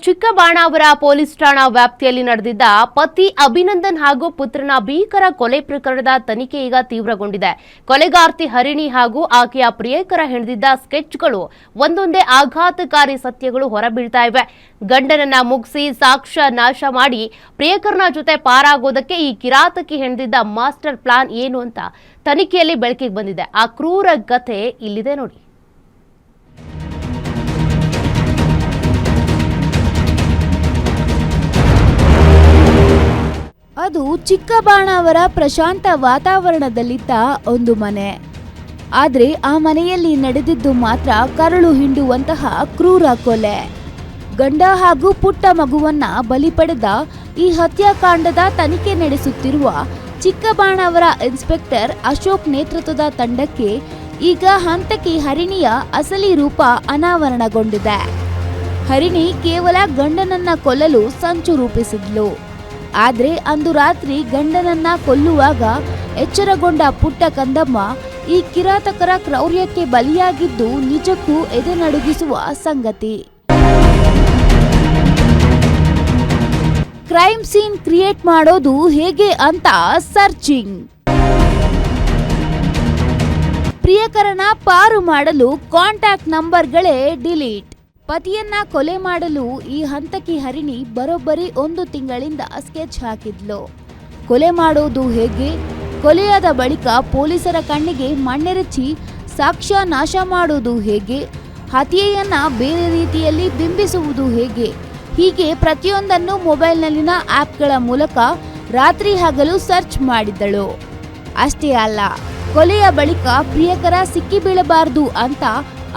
Chikkabanavara police ಠಾಣಾ ವ್ಯಾಪ್ತಿಯಲ್ಲಿ ನಡೆದಿದ್ದ ಪತಿ ಅಭಿನಂದನ್ ಹಾಗೂ ಪುತ್ರನ ಭೀಕರ ಕೊಲೆ ಪ್ರಕರಣದ ತನಿಖೆ ಈಗ ತೀವ್ರಗೊಂಡಿದೆ. ಕೊಲೆಗಾರ್ತಿ ಹರಿಣಿ ಹಾಗೂ ಆಕೆಯ ಪ್ರಿಯಕರ ಹೆಣೆದಿದ್ದ ಸ್ಕೆಚ್ಗಳು ಒಂದೊಂದೇ ಆಘಾತಕಾರಿ ಸತ್ಯಗಳು ಹೊರಬೀಳ್ತಾ ಇವೆ. ಗಂಡನನ್ನ ಮುಗಿಸಿ ಸಾಕ್ಷ್ಯ ನಾಶ ಮಾಡಿ ಪ್ರಿಯಕರನ ಜೊತೆ ಪಾರಾಗೋದಕ್ಕೆ ಈ ಕಿರಾತಕಿ ಹೆಣೆದಿದ್ದ ಮಾಸ್ಟರ್ ಪ್ಲಾನ್ ಏನು ಅಂತ ತನಿಖೆಯಲ್ಲಿ ಬೆಳಕಿಗೆ ಬಂದಿದೆ. ಆ ಕ್ರೂರ ಕಥೆ ಇಲ್ಲಿದೆ ನೋಡಿ. ಅದು ಚಿಕ್ಕಬಾಣಾವರ ಪ್ರಶಾಂತ ವಾತಾವರಣದಲ್ಲಿದ್ದ ಒಂದು ಮನೆ. ಆದರೆ ಆ ಮನೆಯಲ್ಲಿ ನಡೆದಿದ್ದು ಮಾತ್ರ ಕರಳು ಹಿಂಡುವಂತಹ ಕ್ರೂರ ಕೊಲೆ. ಗಂಡ ಹಾಗೂ ಪುಟ್ಟ ಮಗುವನ್ನ ಬಲಿ ಪಡೆದ ಈ ಹತ್ಯಾಕಾಂಡದ ತನಿಖೆ ನಡೆಸುತ್ತಿರುವ ಚಿಕ್ಕಬಾಣಾವರ ಇನ್ಸ್ಪೆಕ್ಟರ್ ಅಶೋಕ್ ನೇತೃತ್ವದ ತಂಡಕ್ಕೆ ಈಗ ಹಂತಕಿ ಹರಿಣಿಯ ಅಸಲಿ ರೂಪ ಅನಾವರಣಗೊಂಡಿದೆ. ಹರಿಣಿ ಕೇವಲ ಗಂಡನನ್ನ ಕೊಲ್ಲಲು ಸಂಚು ರೂಪಿಸಿದ್ಲು. ಆದ್ರೆ ಅಂದು ರಾತ್ರಿ ಗಂಡನನ್ನ ಕೊಲ್ಲುವಾಗ ಎಚ್ಚರಗೊಂಡ ಪುಟ್ಟ ಕಂದಮ್ಮ ಈ ಕಿರಾತಕರ ಕ್ರೌರ್ಯಕ್ಕೆ ಬಲಿಯಾಗಿದ್ದು ನಿಜಕ್ಕೂ ಎದೆ ನಡುಗಿಸುವ ಸಂಗತಿ. ಕ್ರೈಮ್ ಸೀನ್ ಕ್ರಿಯೇಟ್ ಮಾಡೋದು ಹೇಗೆ ಅಂತ ಸರ್ಚಿಂಗ್. ಪ್ರಿಯಕರನ ಪಾರು ಮಾಡಲು ಕಾಂಟ್ಯಾಕ್ಟ್ ನಂಬರ್ಗಳೇ ಡಿಲೀಟ್. ಪತಿಯನ್ನ ಕೊಲೆ ಮಾಡಲು ಈ ಹಂತಕಿ ಹರಿಣಿ ಬರೋಬ್ಬರಿ 1 ತಿಂಗಳಿಂದ ಸ್ಕೆಚ್ ಹಾಕಿದ್ಲು. ಕೊಲೆ ಮಾಡೋದು ಹೇಗೆ, ಕೊಲೆಯಾದ ಬಳಿಕ ಪೊಲೀಸರ ಕಣ್ಣಿಗೆ ಮಣ್ಣೆರಚಿ ಸಾಕ್ಷ್ಯ ನಾಶ ಮಾಡೋದು ಹೇಗೆ, ಹತ್ಯೆಯನ್ನ ಬೇರೆ ರೀತಿಯಲ್ಲಿ ಬಿಂಬಿಸುವುದು ಹೇಗೆ, ಹೀಗೆ ಪ್ರತಿಯೊಂದನ್ನು ಮೊಬೈಲ್ನಲ್ಲಿನ ಆಪ್ಗಳ ಮೂಲಕ ರಾತ್ರಿ ಹಗಲು ಸರ್ಚ್ ಮಾಡಿದ್ದಳು. ಅಷ್ಟೇ ಅಲ್ಲ, ಕೊಲೆಯ ಬಳಿಕ ಪ್ರಿಯಕರ ಸಿಕ್ಕಿಬೀಳಬಾರದು ಅಂತ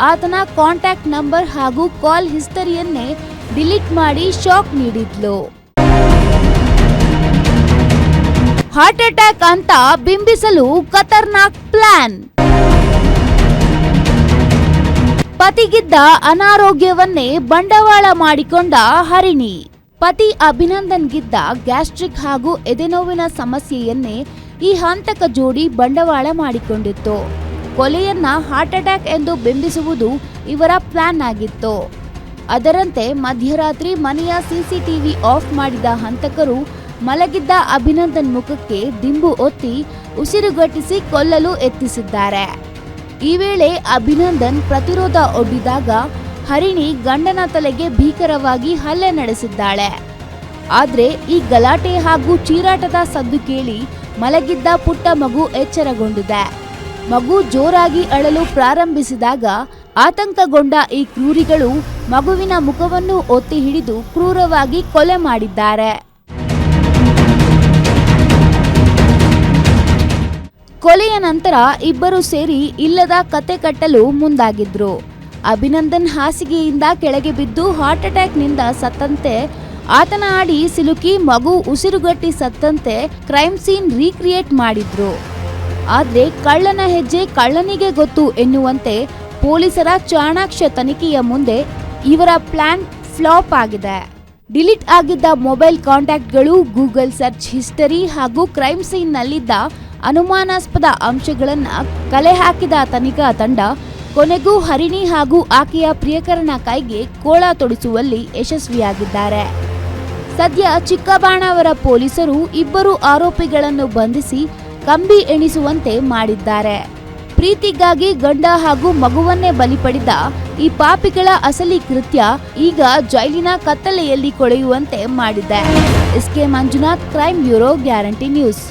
ಆತನ ಕಾಂಟ್ಯಾಕ್ಟ್ ನಂಬರ್ ಹಾಗೂ ಕಾಲ್ ಹಿಸ್ಟರಿಯನ್ನೇ ಡಿಲೀಟ್ ಮಾಡಿ ಶಾಕ್ ನೀಡಿದ್ಲು. ಹಾರ್ಟ್ ಅಟ್ಯಾಕ್ ಅಂತ ಬಿಂಬಿಸಲು ಖತರ್ನಾಕ್ ಪ್ಲಾನ್. ಪತಿಗಿದ್ದ ಅನಾರೋಗ್ಯವನ್ನೇ ಬಂಡವಾಳ ಮಾಡಿಕೊಂಡ ಹರಿಣಿ. ಪತಿ ಅಭಿನಂದನ್ಗಿದ್ದ ಗ್ಯಾಸ್ಟ್ರಿಕ್ ಹಾಗೂ ಎದೆನೋವಿನ ಸಮಸ್ಯೆಯನ್ನೇ ಈ ಹಂತಕ ಜೋಡಿ ಬಂಡವಾಳ ಮಾಡಿಕೊಂಡಿತ್ತು. ಕೊಲೆಯನ್ನ ಹಾರ್ಟ್ ಅಟ್ಯಾಕ್ ಎಂದು ಬಿಂಬಿಸುವುದು ಇವರ ಪ್ಲಾನ್ ಆಗಿತ್ತು. ಅದರಂತೆ ಮಧ್ಯರಾತ್ರಿ ಮನೆಯ ಸಿಸಿಟಿವಿ ಆಫ್ ಮಾಡಿದ ಹಂತಕರು ಮಲಗಿದ್ದ ಅಭಿನಂದನ್ ಮುಖಕ್ಕೆ ದಿಂಬು ಒತ್ತಿ ಉಸಿರುಗಟ್ಟಿಸಿ ಕೊಲ್ಲಲು ಯತ್ನಿಸಿದ್ದಾರೆ. ಈ ವೇಳೆ ಅಭಿನಂದನ್ ಪ್ರತಿರೋಧ ಒಡ್ಡಿದಾಗ ಹರಿಣಿ ಗಂಡನ ತಲೆಗೆ ಭೀಕರವಾಗಿ ಹಲ್ಲೆ ನಡೆಸಿದ್ದಾಳೆ. ಆದ್ರೆ ಈ ಗಲಾಟೆ ಹಾಗೂ ಚೀರಾಟದ ಸದ್ದು ಕೇಳಿ ಮಲಗಿದ್ದ ಪುಟ್ಟ ಮಗು ಎಚ್ಚರಗೊಂಡಿದೆ. ಮಗು ಜೋರಾಗಿ ಅಳಲು ಪ್ರಾರಂಭಿಸಿದಾಗ ಆತಂಕಗೊಂಡ ಈ ಕ್ರೂರಿಗಳು ಮಗುವಿನ ಮುಖವನ್ನು ಒತ್ತಿ ಹಿಡಿದು ಕ್ರೂರವಾಗಿ ಕೊಲೆ ಮಾಡಿದ್ದಾರೆ. ಕೊಲೆಯ ನಂತರ ಇಬ್ಬರು ಸೇರಿ ಇಲ್ಲದ ಕತೆ ಕಟ್ಟಲು ಮುಂದಾಗಿದ್ರು. ಅಭಿನಂದನ್ ಹಾಸಿಗೆಯಿಂದ ಕೆಳಗೆ ಬಿದ್ದು ಹಾರ್ಟ್ ಅಟ್ಯಾಕ್ನಿಂದ ಸತ್ತಂತೆ ಆತನ ಅಡಿ ಸಿಲುಕಿ ಮಗು ಉಸಿರುಗಟ್ಟಿ ಸತ್ತಂತೆ ಕ್ರೈಮ್ ಸೀನ್ ರೀಕ್ರಿಯೇಟ್ ಮಾಡಿದ್ರು. ಆದ್ರೆ ಕಳ್ಳನ ಹೆಜ್ಜೆ ಕಳ್ಳನಿಗೆ ಗೊತ್ತು ಎನ್ನುವಂತೆ ಪೊಲೀಸರ ಚಾಣಾಕ್ಷ ತನಿಖೆಯ ಮುಂದೆ ಇವರ ಪ್ಲಾನ್ ಫ್ಲಾಪ್ ಆಗಿದೆ. ಡಿಲೀಟ್ ಆಗಿದ್ದ ಮೊಬೈಲ್ ಕಾಂಟ್ಯಾಕ್ಟ್ಗಳು, ಗೂಗಲ್ ಸರ್ಚ್ ಹಿಸ್ಟರಿ ಹಾಗೂ ಕ್ರೈಮ್ ಸೀನ್ ನಲ್ಲಿದ್ದ ಅನುಮಾನಾಸ್ಪದ ಅಂಶಗಳನ್ನ ಕಲೆ ಹಾಕಿದ ತನಿಖಾ ತಂಡ ಕೊನೆಗೂ ಹರಿಣಿ ಹಾಗೂ ಆಕೆಯ ಪ್ರಿಯಕರನ ಕೈಗೆ ಕೋಳ ತೊಡಿಸುವಲ್ಲಿ ಯಶಸ್ವಿಯಾಗಿದ್ದಾರೆ. ಸದ್ಯ ಚಿಕ್ಕಬಾಣಾವರ ಪೊಲೀಸರು ಇಬ್ಬರು ಆರೋಪಿಗಳನ್ನು ಬಂಧಿಸಿ ಕಂಬಿ ಎಣಿಸುವಂತೆ ಮಾಡಿದ್ದಾರೆ. ಪ್ರೀತಿಗಾಗಿ ಗಂಡ ಹಾಗೂ ಮಗುವನ್ನೇ ಬಲಿ ಪಡೆದ ಈ ಪಾಪಿಗಳ ಅಸಲಿ ಕೃತ್ಯ ಈಗ ಜೈಲಿನ ಕತ್ತಲೆಯಲ್ಲಿ ಕೊಳೆಯುವಂತೆ ಮಾಡಿದೆ. SK Manjunath, crime bureau, guarantee news.